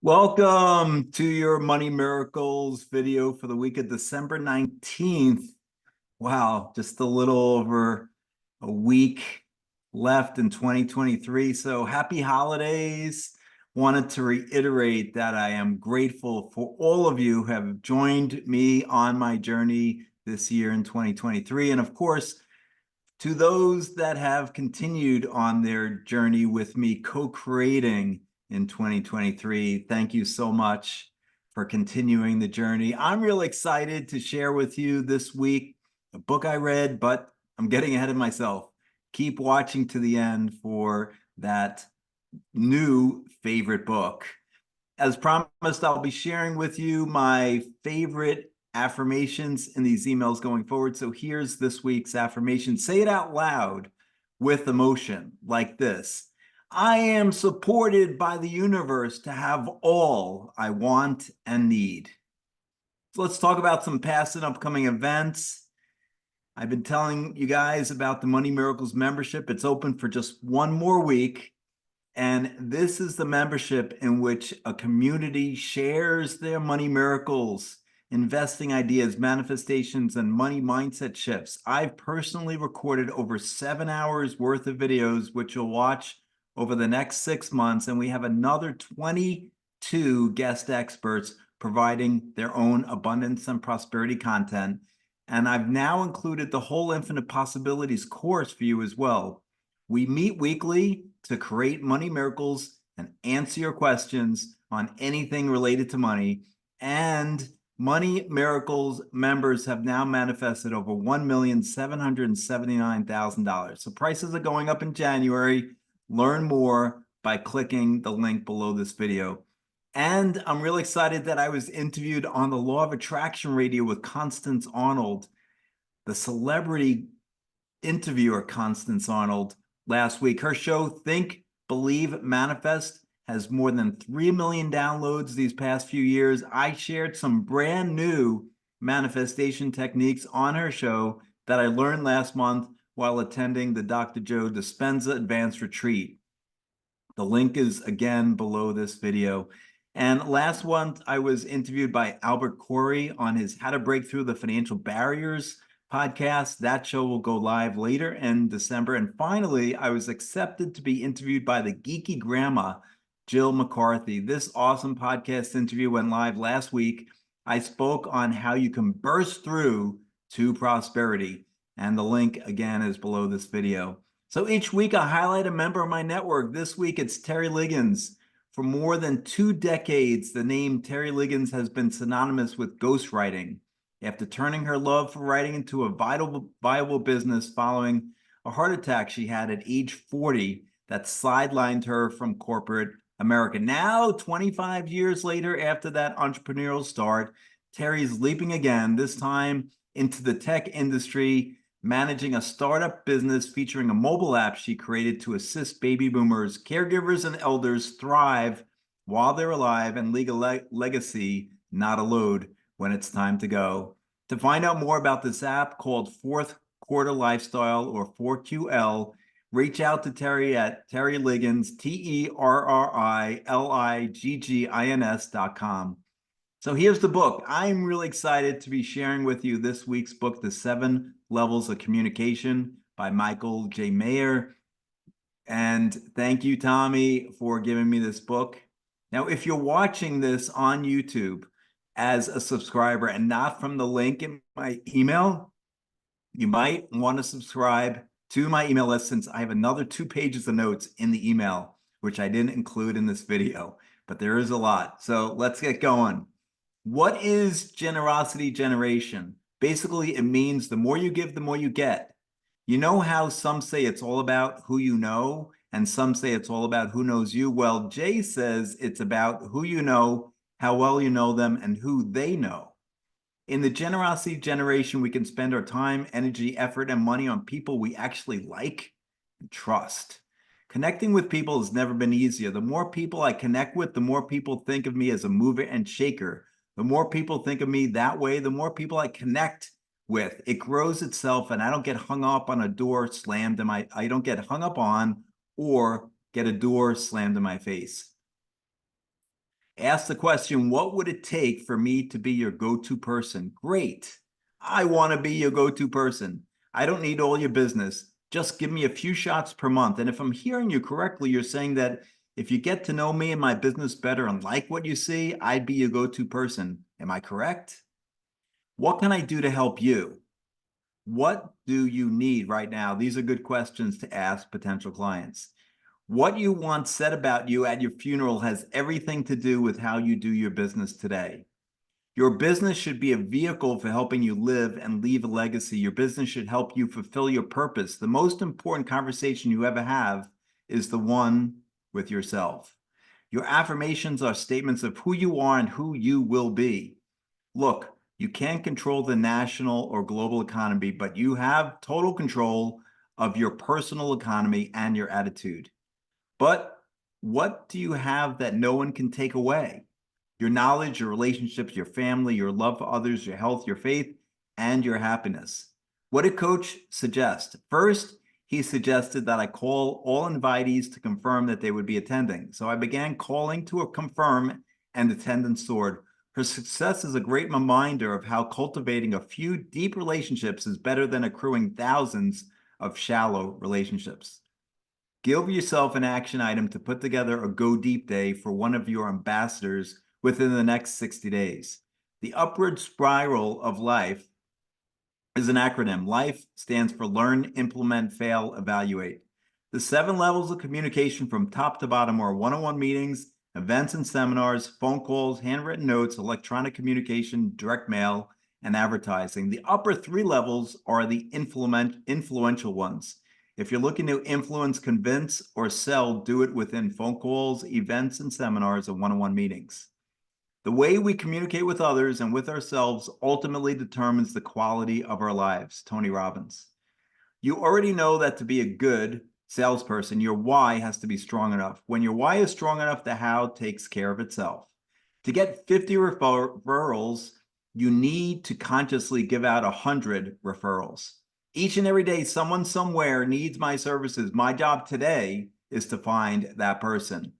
Welcome to your Money Miracles video for the week of December 19th. Wow, just a little over a week left in 2023. So happy holidays. Wanted to reiterate that I am grateful for all of you who have joined me on my journey this year in 2023. And of course, to those that have continued on their journey with me co-creating in 2023, thank you so much for continuing the journey. I'm real excited to share with you this week a book I read, but I'm getting ahead of myself. Keep watching to the end for that new favorite book. As promised, I'll be sharing with you my favorite affirmations in these emails going forward. So here's this week's affirmation. Say it out loud with emotion like this. I am supported by the universe to have all I want and need. So let's talk about some past and upcoming events. I've been telling you guys about the Money Miracles membership. It's open for just one more week. And this is the membership in which a community shares their money miracles, investing ideas, manifestations, and money mindset shifts. I've personally recorded over 7 hours worth of videos, which you'll watch over the next 6 months. And we have another 22 guest experts providing their own abundance and prosperity content. And I've now included the whole Infinite Possibilities course for you as well. We meet weekly to create money miracles and answer your questions on anything related to money. And Money Miracles members have now manifested over $1,779,000. So prices are going up in January. Learn more by clicking the link below this video. And I'm really excited that I was interviewed on the Law of Attraction Radio with Constance Arnold, the celebrity interviewer Constance Arnold, last week. Her show, Think, Believe, Manifest, has more than 3 million downloads these past few years. I shared some brand new manifestation techniques on her show that I learned last month while attending the Dr. Joe Dispenza Advanced Retreat. The link is again below this video. And last month, I was interviewed by Albert Corey on his How to Break Through the Financial Barriers podcast. That show will go live later in December. And finally, I was accepted to be interviewed by the geeky grandma, Jill McCarthy. This awesome podcast interview went live last week. I spoke on how you can burst through to prosperity. And the link, again, is below this video. So each week, I highlight a member of my network. This week, it's Terry Liggins. For more than 2 decades, the name Terry Liggins has been synonymous with ghostwriting. After turning her love for writing into a viable business following a heart attack she had at age 40 that sidelined her from corporate America. Now, 25 years later, after that entrepreneurial start, Terry's leaping again, this time into the tech industry, managing a startup business featuring a mobile app she created to assist baby boomers, caregivers, and elders thrive while they're alive and leave a legacy, not a load, when it's time to go. To find out more about this app called Fourth Quarter Lifestyle, or 4QL, reach out to Terry at Terry Liggins, TerryLiggins.com. So here's the book. I'm really excited to be sharing with you this week's book, The 7 Levels of Communication by Michael J. Mayer. And thank you, Tommy, for giving me this book. Now, if you're watching this on YouTube as a subscriber and not from the link in my email, you might want to subscribe to my email list, since I have another 2 pages of notes in the email, which I didn't include in this video, but there is a lot. So let's get going. What is generosity generation? Basically, it means the more you give, the more you get. You know how some say it's all about who you know, and some say it's all about who knows you? Well, Jay says it's about who you know, how well you know them, and who they know. In the generosity generation, we can spend our time, energy, effort, and money on people we actually like and trust. Connecting with people has never been easier. The more people I connect with, the more people think of me as a mover and shaker. The more people think of me that way, the more people I connect with. It grows itself, and I don't get hung up on a door slammed in my, I don't get hung up on or get a door slammed in my face. Ask the question, what would it take for me to be your go-to person? Great. I want to be your go-to person. I don't need all your business. Just give me a few shots per month. And if I'm hearing you correctly, you're saying that if you get to know me and my business better and like what you see, I'd be your go-to person. Am I correct? What can I do to help you? What do you need right now? These are good questions to ask potential clients. What you want said about you at your funeral has everything to do with how you do your business today. Your business should be a vehicle for helping you live and leave a legacy. Your business should help you fulfill your purpose. The most important conversation you ever have is the one with yourself. Your affirmations are statements of who you are and who you will be. Look, you can't control the national or global economy, but you have total control of your personal economy and your attitude. But what do you have that no one can take away? Your knowledge, your relationships, your family, your love for others, your health, your faith, and your happiness. What did Coach suggest? First, he suggested that I call all invitees to confirm that they would be attending. So I began calling to confirm, and attendance soared. Her success is a great reminder of how cultivating a few deep relationships is better than accruing thousands of shallow relationships. Give yourself an action item to put together a Go Deep Day for one of your ambassadors within the next 60 days. The upward spiral of life is an acronym. LIFE stands for Learn, Implement, Fail, Evaluate. The 7 levels of communication from top to bottom are one-on-one meetings, events and seminars, phone calls, handwritten notes, electronic communication, direct mail, and advertising. The upper 3 levels are the influential ones. If you're looking to influence, convince, or sell, do it within phone calls, events, and seminars, and one-on-one meetings. The way we communicate with others and with ourselves ultimately determines the quality of our lives. Tony Robbins. You already know that to be a good salesperson, your why has to be strong enough. When your why is strong enough, the how takes care of itself. To get 50 referrals, you need to consciously give out 100 referrals. Each and every day, someone somewhere needs my services. My job today is to find that person.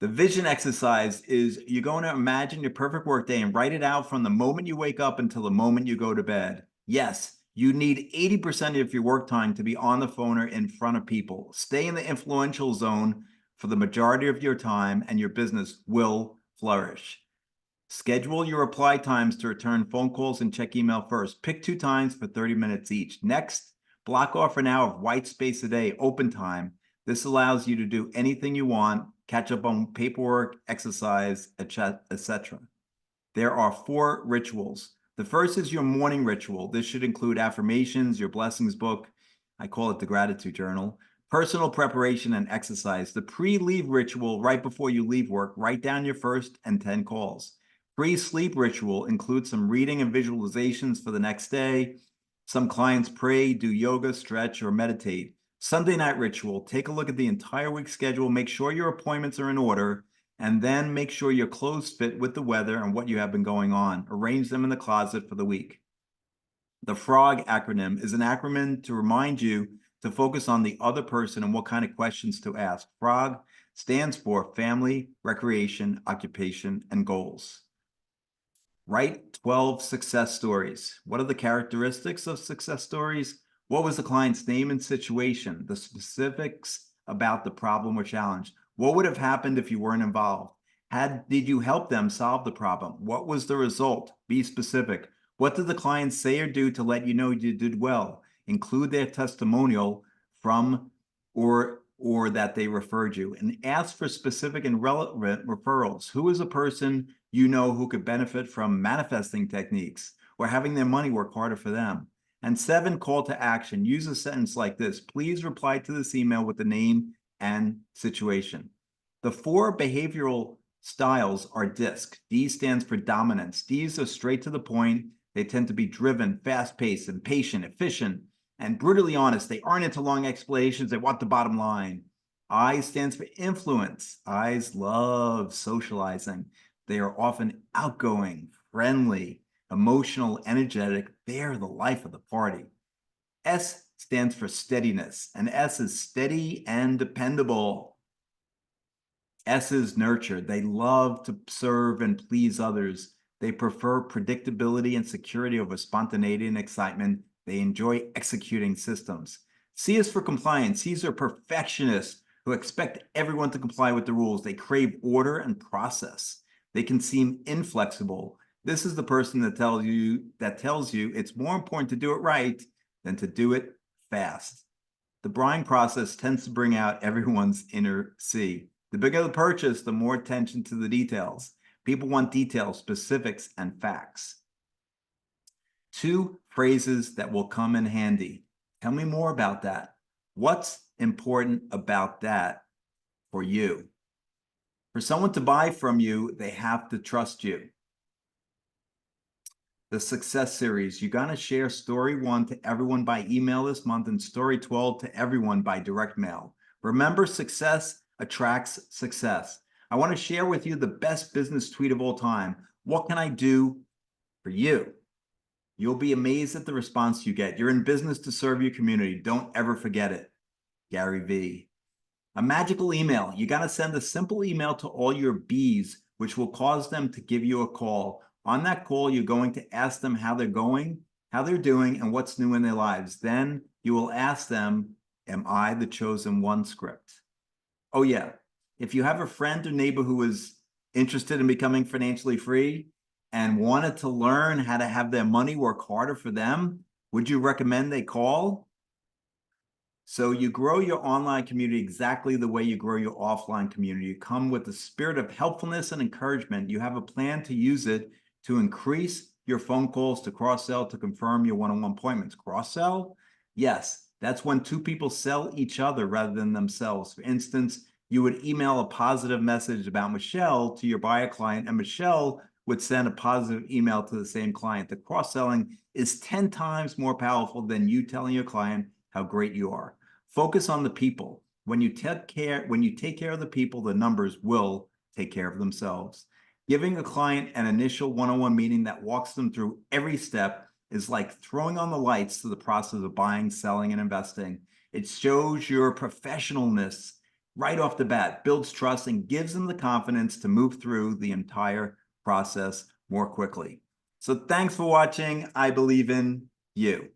The vision exercise is you're going to imagine your perfect workday and write it out from the moment you wake up until the moment you go to bed. Yes, you need 80% of your work time to be on the phone or in front of people. Stay in the influential zone for the majority of your time and your business will flourish. Schedule your reply times to return phone calls and check email first. Pick 2 times for 30 minutes each. Next, block off an hour of white space a day, open time. This allows you to do anything you want, catch up on paperwork, exercise, etc. There are 4 rituals. The first is your morning ritual. This should include affirmations, your blessings book. I call it the gratitude journal. Personal preparation and exercise. The pre-leave ritual right before you leave work. Write down your first and 10 calls. Pre-sleep ritual includes some reading and visualizations for the next day. Some clients pray, do yoga, stretch, or meditate. Sunday night ritual, take a look at the entire week schedule, make sure your appointments are in order, and then make sure your clothes fit with the weather and what you have been going on. Arrange them in the closet for the week. The FROG acronym is an acronym to remind you to focus on the other person and what kind of questions to ask. FROG stands for Family, Recreation, Occupation, and Goals. Write 12 success stories. What are the characteristics of success stories? What was the client's name and situation? The specifics about the problem or challenge. What would have happened if you weren't involved? Did you help them solve the problem? What was the result? Be specific. What did the client say or do to let you know you did well? Include their testimonial from or that they referred you, and ask for specific and relevant referrals. Who is a person you know who could benefit from manifesting techniques or having their money work harder for them? And 7, call to action. Use a sentence like this. Please reply to this email with the name and situation. The 4 behavioral styles are DISC. D stands for dominance. D's are straight to the point. They tend to be driven, fast-paced, impatient, efficient, and brutally honest. They aren't into long explanations. They want the bottom line. I stands for influence. I's love socializing. They are often outgoing, friendly, emotional, energetic. They're the life of the party. S stands for steadiness, and S is steady and dependable. S is nurture. They love to serve and please others. They prefer predictability and security over spontaneity and excitement. They enjoy executing systems. C is for compliance. C's are perfectionists who expect everyone to comply with the rules. They crave order and process. They can seem inflexible. This is the person that tells you it's more important to do it right than to do it fast. The buying process tends to bring out everyone's inner C. The bigger the purchase, the more attention to the details. People want details, specifics, and facts. 2 phrases that will come in handy. Tell me more about that. What's important about that for you? For someone to buy from you, they have to trust you. The success series, you're going to share story 1 to everyone by email this month and story 12 to everyone by direct mail. Remember, success attracts success. I want to share with you the best business tweet of all time. What can I do for you? You'll be amazed at the response you get. You're in business to serve your community. Don't ever forget it. Gary V. A magical email. You got to send a simple email to all your Bs, which will cause them to give you a call. On that call, you're going to ask them how they're going, how they're doing, and what's new in their lives. Then you will ask them, am I the chosen one script? Oh yeah, if you have a friend or neighbor who is interested in becoming financially free and wanted to learn how to have their money work harder for them, would you recommend they call? So you grow your online community exactly the way you grow your offline community. You come with the spirit of helpfulness and encouragement. You have a plan to use it to increase your phone calls, to cross-sell, to confirm your one-on-one appointments. Cross-sell? Yes, that's when 2 people sell each other rather than themselves. For instance, you would email a positive message about Michelle to your buyer client, and Michelle would send a positive email to the same client. The cross-selling is 10 times more powerful than you telling your client how great you are. Focus on the people. When you take care of the people, the numbers will take care of themselves. Giving a client an initial one-on-one meeting that walks them through every step is like throwing on the lights to the process of buying, selling, and investing. It shows your professionalness right off the bat, builds trust, and gives them the confidence to move through the entire process more quickly. So thanks for watching. I believe in you.